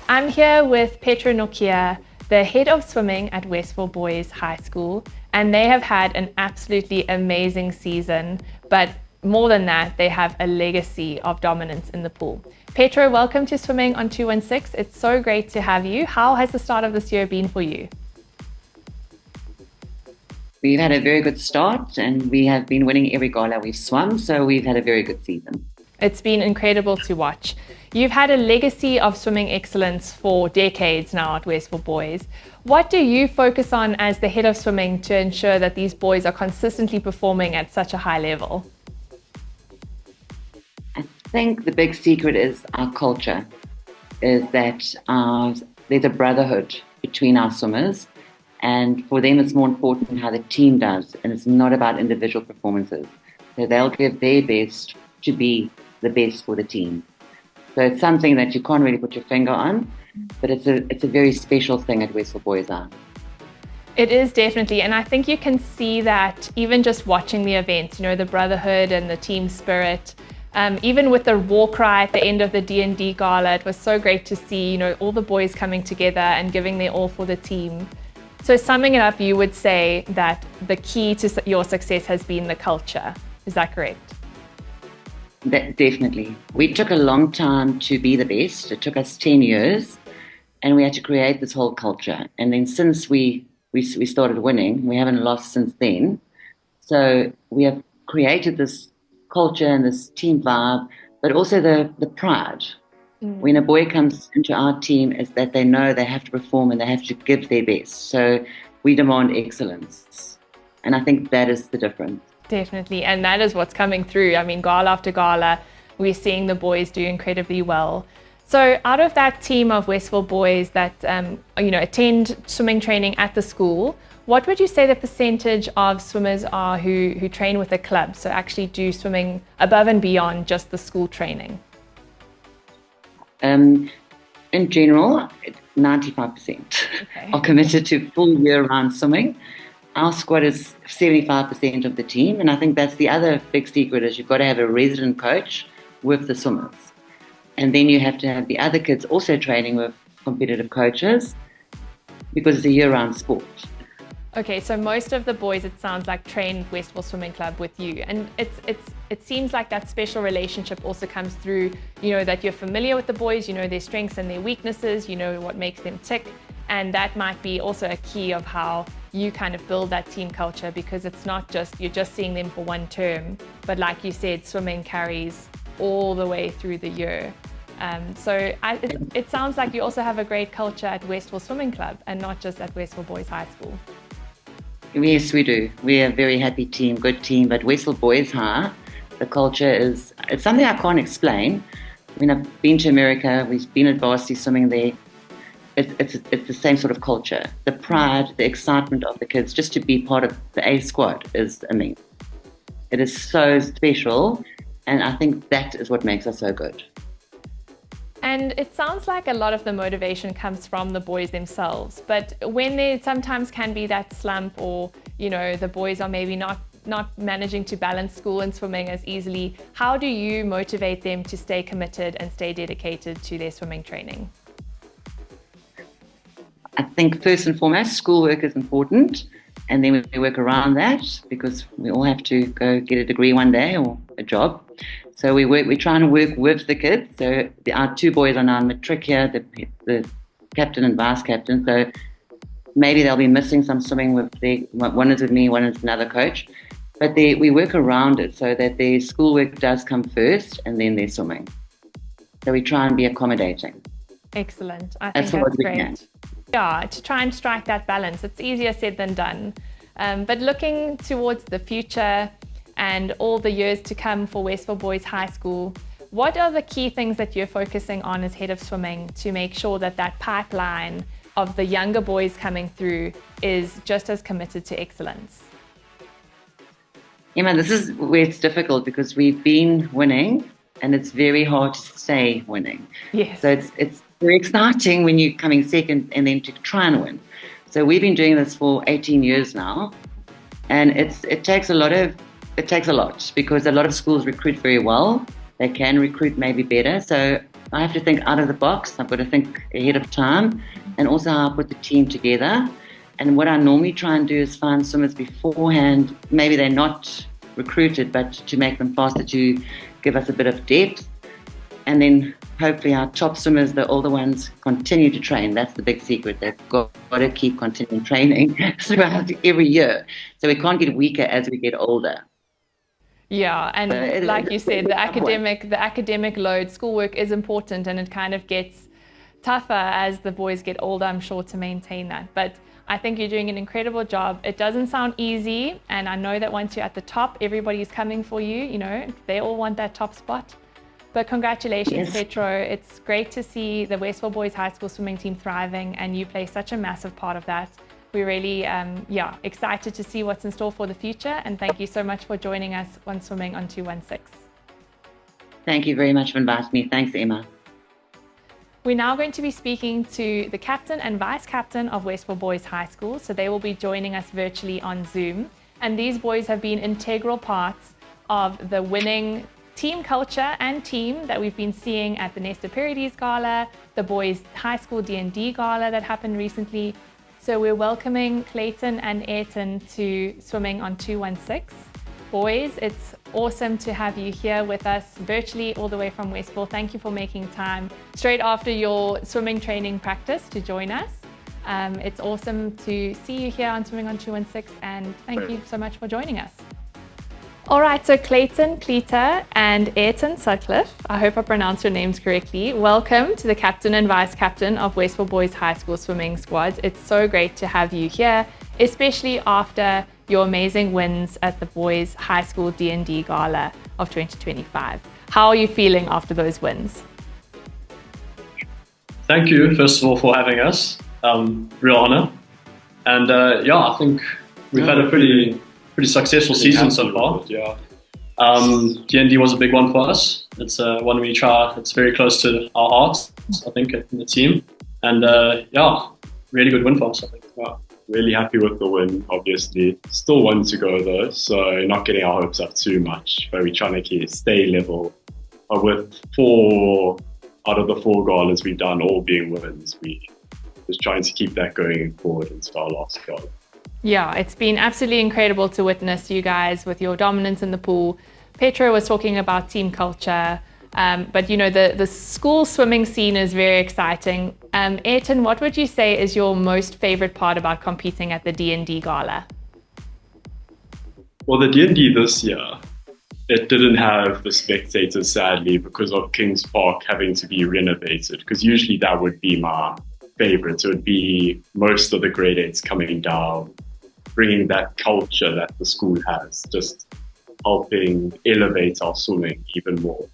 Speaker 1: I'm here with Petra Nokia, the head of swimming at Westville Boys High School, and they have had an absolutely amazing season. But more than that, they have a legacy of dominance in the pool. Petro, welcome to Swimming on 216. It's so great to have you. How has the start of this year been for you?
Speaker 8: We've had a very good start and we have been winning every gala we've swum, so we've had a very good season.
Speaker 1: It's been incredible to watch. You've had a legacy of swimming excellence for decades now at Westville Boys. What do you focus on as the head of swimming to ensure that these boys are consistently performing at such a high level?
Speaker 8: I think the big secret is our culture, is that there's a brotherhood between our swimmers, and for them it's more important how the team does, and it's not about individual performances. So they'll give their best to be the best for the team. So it's something that you can't really put your finger on, but it's a very special thing at Westville Boys are.
Speaker 1: It is definitely, and I think you can see that even just watching the events, the brotherhood and the team spirit. Even with the war cry at the end of the D&D gala, it was so great to see, all the boys coming together and giving their all for the team. So summing it up, you would say that the key to your success has been the culture. Is that correct?
Speaker 8: Definitely. We took a long time to be the best. It took us 10 years, and we had to create this whole culture. And then since we started winning, we haven't lost since then. So we have created this culture and this team vibe, but also the pride. When a boy comes into our team, is that they know they have to perform and they have to give their best. So we demand excellence. And I think that is the difference.
Speaker 1: Definitely, and that is what's coming through. I mean, gala after gala, we're seeing the boys do incredibly well. So out of that team of Westville boys that attend swimming training at the school, what would you say the percentage of swimmers are who train with a club, so actually do swimming above and beyond just the school training?
Speaker 8: In general, 95% are committed to full year-round swimming. Our squad is 75% of the team, and I think that's the other big secret is you've got to have a resident coach with the swimmers. And then you have to have the other kids also training with competitive coaches because it's a year-round sport.
Speaker 1: Okay, so most of the boys, it sounds like, train Westville Swimming Club with you, and it seems like that special relationship also comes through, that you're familiar with the boys, their strengths and their weaknesses, what makes them tick, and that might be also a key of how you kind of build that team culture, because it's not just you're just seeing them for one term, but like you said, swimming carries all the way through the year. It sounds like you also have a great culture at Westville Swimming Club and not just at Westville Boys High School.
Speaker 8: Yes, we do. We're a very happy team, good team, but Westville Boys High, the culture it's something I can't explain. I mean, I've been to America, we've been at varsity swimming there. It's the same sort of culture. The pride, the excitement of the kids, just to be part of the A squad is amazing. It is so special, and I think that is what makes us so good.
Speaker 1: And it sounds like a lot of the motivation comes from the boys themselves, but when there sometimes can be that slump, or the boys are maybe not managing to balance school and swimming as easily, how do you motivate them to stay committed and stay dedicated to their swimming training?
Speaker 8: I think first and foremost, schoolwork is important, and then we work around that because we all have to go get a degree one day or a job. So we're trying to work with the kids. So our two boys are now in matric here, the captain and vice captain. So maybe they'll be missing some swimming one is with me, one is another coach. But we work around it so that their schoolwork does come first and then their swimming. So we try and be accommodating.
Speaker 1: Excellent. I think that's great. Yeah, to try and strike that balance. It's easier said than done. But looking towards the future and all the years to come for Westville Boys High School, what are the key things that you're focusing on as head of swimming to make sure that pipeline of the younger boys coming through is just as committed to excellence?
Speaker 8: Emma, this is where it's difficult because we've been winning and it's very hard to stay winning.
Speaker 1: Yes.
Speaker 8: So it's very exciting when you're coming second and then to try and win. So we've been doing this for 18 years now, and it takes a lot because a lot of schools recruit very well. They can recruit maybe better. So I have to think out of the box. I've got to think ahead of time, and also how I put the team together. And what I normally try and do is find swimmers beforehand. Maybe they're not recruited, but to make them faster, to give us a bit of depth. And then hopefully our top swimmers, the older ones, continue to train. That's the big secret. They've got to keep continuing training throughout every year. So we can't get weaker as we get older.
Speaker 1: Yeah, and like you said, the academic load, schoolwork is important, and it kind of gets tougher as the boys get older, I'm sure, to maintain that. But I think you're doing an incredible job. It doesn't sound easy, and I know that once you're at the top, everybody's coming for you. You know, they all want that top spot. But congratulations, Petro. It's great to see the Westville Boys High School swimming team thriving, and you play such a massive part of that. We're really excited to see what's in store for the future, and thank you so much for joining us on Swimming on 216.
Speaker 8: Thank you very much for inviting me. Thanks, Emma.
Speaker 1: We're now going to be speaking to the captain and vice captain of Westville Boys High School, so they will be joining us virtually on Zoom. And these boys have been integral parts of the winning team culture and team that we've been seeing at the Nesta Parodies Gala, the Boys High School D&D Gala that happened recently. So we're welcoming Clayton and Ayrton to Swimming on 216. Boys, it's awesome to have you here with us virtually all the way from Westville. Thank you for making time straight after your swimming training practice to join us. It's awesome to see you here on Swimming on 216, and thank you so much for joining us. All right, so Clayton, Cleta, and Ayrton Sutcliffe, I hope I pronounced your names correctly. Welcome to the captain and vice captain of Westville Boys High School swimming squad. It's so great to have you here, especially after your amazing wins at the Boys High School D&D Gala of 2025. How are you feeling after those wins?
Speaker 9: Thank you, first of all, for having us. Real honor. And I think we've had a pretty successful season so far. Yeah. D&D was a big one for us. It's one we try. It's very close to our hearts, I think, in the team. And really good win for us, I think.
Speaker 10: Wow. Really happy with the win, obviously. Still one to go though, so not getting our hopes up too much. But we're trying to stay level. With 4 out of the 4 galas we've done, all being wins, we just trying to keep that going forward into our last gala.
Speaker 1: Yeah, it's been absolutely incredible to witness you guys with your dominance in the pool. Petro was talking about team culture, but you know, the school swimming scene is very exciting. Ayrton, what would you say is your most favorite part about competing at the D&D Gala?
Speaker 10: Well, the D&D this year, it didn't have the spectators, sadly, because of Kings Park having to be renovated, because usually that would be my favorite. It would be most of the grade 8s coming down, bringing that culture that the school has, just helping elevate our swimming even more.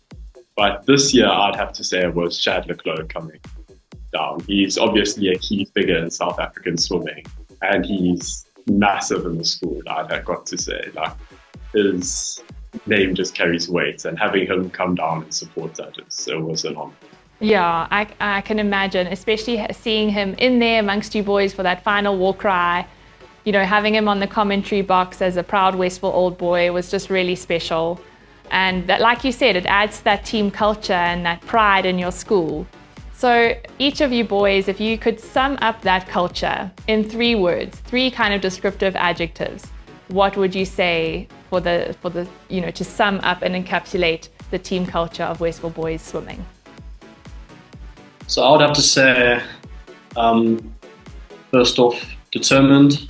Speaker 10: But this year, I'd have to say it was Chad Leclerc coming down. He's obviously a key figure in South African swimming, and he's massive in the school, I've got to say. Like, his name just carries weight, and having him come down and support that, it was an honor.
Speaker 1: Yeah, I can imagine, especially seeing him in there amongst you boys for that final war cry. You know, having him on the commentary box as a proud Westville old boy was just really special. And that, like you said, it adds to that team culture and that pride in your school. So each of you boys, if you could sum up that culture in 3 words, 3 kind of descriptive adjectives, what would you say for the to sum up and encapsulate the team culture of Westville Boys Swimming?
Speaker 9: So I would have to say, first off, determined.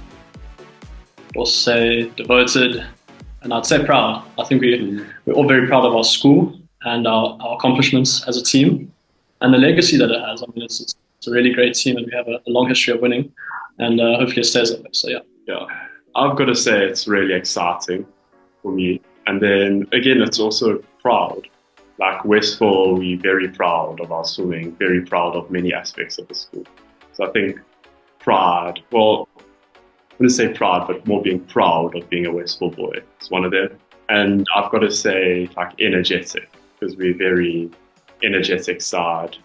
Speaker 9: Also say devoted, and I'd say proud. I think we're all very proud of our school and our accomplishments as a team and the legacy that it has. I mean, it's a really great team, and we have a long history of winning, and hopefully it stays that way. So
Speaker 10: yeah, I've got to say it's really exciting for me. And then again, it's also proud. Like Westville, we're very proud of our swimming, very proud of many aspects of the school. So I think pride, well, I wouldn't say proud, but more being proud of being a Westville boy. It's one of them. And I've got to say, like, energetic, because we're very energetic side.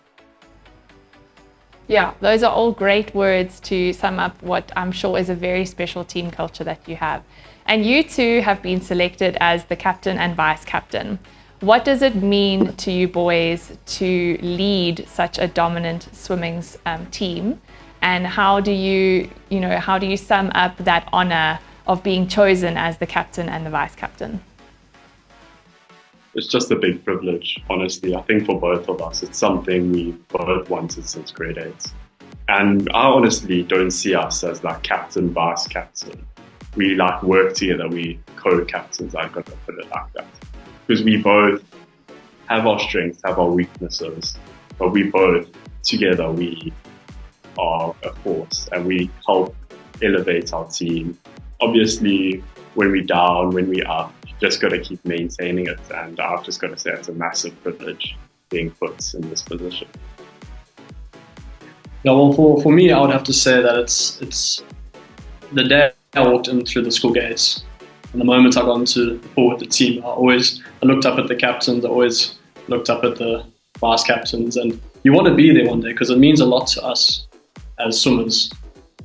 Speaker 1: Yeah, those are all great words to sum up what I'm sure is a very special team culture that you have. And you two have been selected as the captain and vice captain. What does it mean to you boys to lead such a dominant swimming team? And how do you sum up that honor of being chosen as the captain and the vice captain?
Speaker 10: it's just a big privilege, honestly. I think for both of us, it's something we both wanted since grade 8. And I honestly don't see us as like captain, vice captain. We like work together, we co-captains, I've got to put it like that. Because we both have our strengths, have our weaknesses, but we both, together, we are a force and we help elevate our team. Obviously, when we're down, when we're up, you just got to keep maintaining it. And I've just got to say it's a massive privilege being put in this position.
Speaker 9: Yeah, well, for me, I would have to say that it's the day I walked in through the school gates, and the moment I got into the pool with the team, I looked up at the captains, I always looked up at the vice captains, and you want to be there one day because it means a lot to us as swimmers,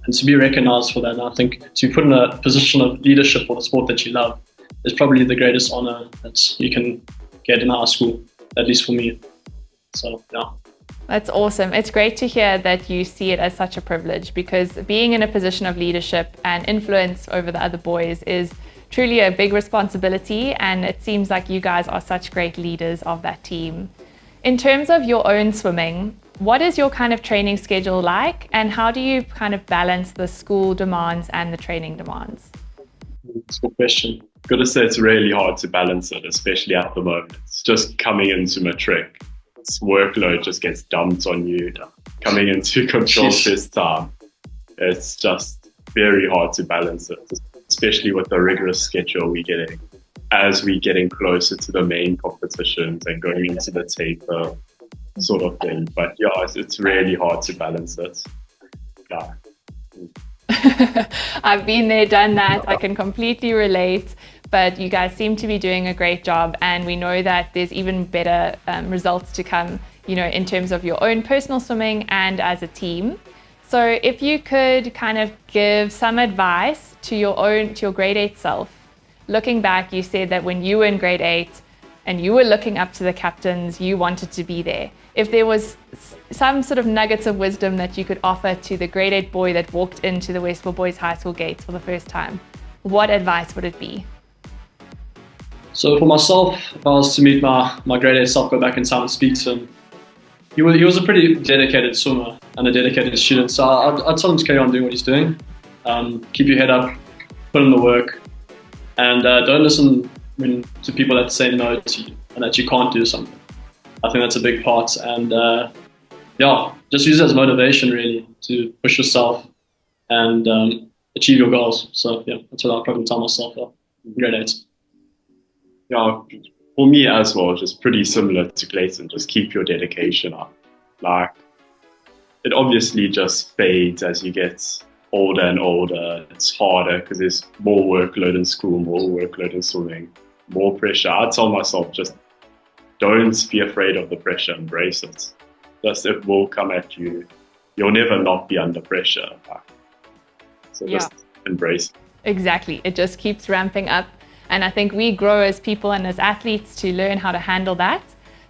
Speaker 9: and to be recognised for that. And I think to be put in a position of leadership for the sport that you love is probably the greatest honour that you can get in our school, at least for me. So, yeah.
Speaker 1: That's awesome. It's great to hear that you see it as such a privilege, because being in a position of leadership and influence over the other boys is truly a big responsibility, and it seems like you guys are such great leaders of that team. In terms of your own swimming, what is your kind of training schedule like, and how do you kind of balance the school demands and the training demands?
Speaker 10: That's a good question. Got to say it's really hard to balance it, especially at the moment. It's just coming into matric. Workload just gets dumped on you. Coming into control test time, it's just very hard to balance it, especially with the rigorous schedule we're getting as we're getting closer to the main competitions and going into the taper sort of thing. But yeah, it's really hard to balance it. Yeah.
Speaker 1: I've been there, done that. I can completely relate. But you guys seem to be doing a great job, and we know that there's even better results to come, you know, in terms of your own personal swimming and as a team. So if you could kind of give some advice to your grade 8 self, looking back, you said that when you were in grade 8 and you were looking up to the captains, you wanted to be there. If there was some sort of nuggets of wisdom that you could offer to the grade 8 boy that walked into the Westville Boys High School gates for the first time, what advice would it be?
Speaker 9: So for myself, if I was to meet my grade 8 self, go back in time and speak to him, he was a pretty dedicated swimmer and a dedicated student. So I'd tell him to carry on doing what he's doing. Keep your head up, put in the work, and don't listen to people that say no to you and that you can't do something. I think that's a big part. And yeah, just use it as motivation really to push yourself and achieve your goals. So yeah, that's what I'll probably tell myself in grade 8.
Speaker 10: Yeah, for me as well, just pretty similar to Clayton, just keep your dedication up. Like, it obviously just fades as you get older and older. It's harder because there's more workload in school, more workload in swimming, more pressure. I tell myself, just don't be afraid of the pressure, embrace it. Just it will come at you. You'll never not be under pressure. So just embrace it.
Speaker 1: Exactly, it just keeps ramping up. And I think we grow as people and as athletes to learn how to handle that.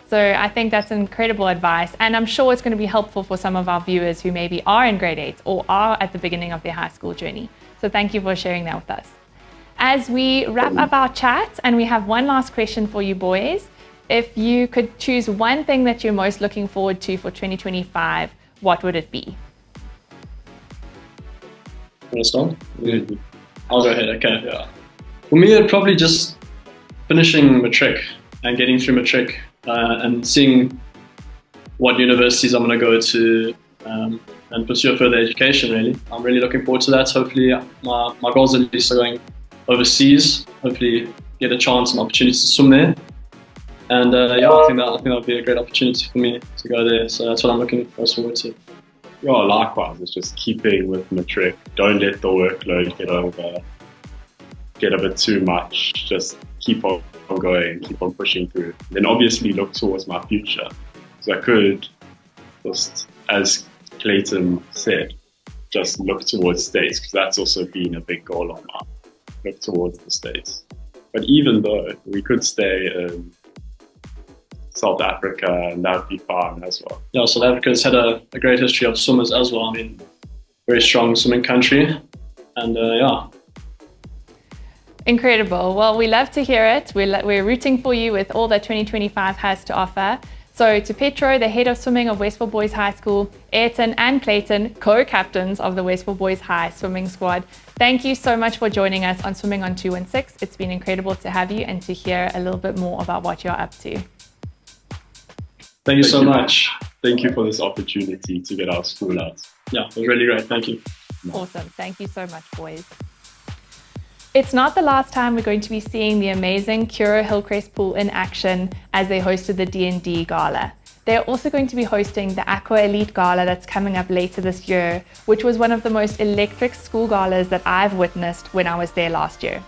Speaker 1: So I think that's incredible advice. And I'm sure it's going to be helpful for some of our viewers who maybe are in grade 8 or are at the beginning of their high school journey. So thank you for sharing that with us. As we wrap up our chat, and we have one last question for you boys. If you could choose one thing that you're most looking forward to for 2025, what would it be?
Speaker 9: Want to start? I'll go ahead, okay. Yeah. For me, it'd probably just finishing matric and getting through matric and seeing what universities I'm going to go to and pursue a further education, really. I'm really looking forward to that. Hopefully, my goals at least are going overseas, hopefully get a chance and opportunity to swim there. And yeah, I think that would be a great opportunity for me to go there. So that's what I'm looking most forward to.
Speaker 10: Yeah, likewise, it's just keeping with matric. Don't let the workload get a bit too much. Just keep on going, keep on pushing through. Then obviously look towards my future. So I could just, as Clayton said, just look towards States, because that's also been a big goal of mine. Look towards the States. But even though we could stay in South Africa, and that would be fine as well.
Speaker 9: Yeah, South Africa's had a great history of swimmers as well. I mean, very strong swimming country. And yeah.
Speaker 1: Incredible. Well, we love to hear it. We're rooting for you with all that 2025 has to offer. So to Petro, the head of swimming of Westville Boys High School, Ayrton and Clayton, co-captains of the Westville Boys High swimming squad, thank you so much for joining us on Swimming on 216. It's been incredible to have you and to hear a little bit more about what you're up to.
Speaker 9: Thank you so much. Thank you for this opportunity to get our school out. Yeah, it was really great. Thank you.
Speaker 1: Awesome. Thank you so much, boys. It's not the last time we're going to be seeing the amazing Curo Hillcrest pool in action as they hosted the D&D Gala. They're also going to be hosting the Aqua Elite Gala that's coming up later this year, which was one of the most electric school galas that I've witnessed when I was there last year.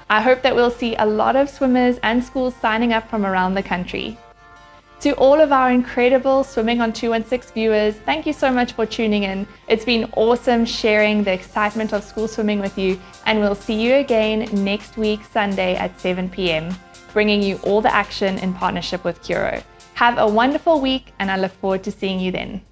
Speaker 1: I hope that we'll see a lot of swimmers and schools signing up from around the country. To all of our incredible Swimming on 216 viewers, thank you so much for tuning in. It's been awesome sharing the excitement of school swimming with you, and we'll see you again next week, Sunday at 7 p.m, bringing you all the action in partnership with Curo. Have a wonderful week, and I look forward to seeing you then.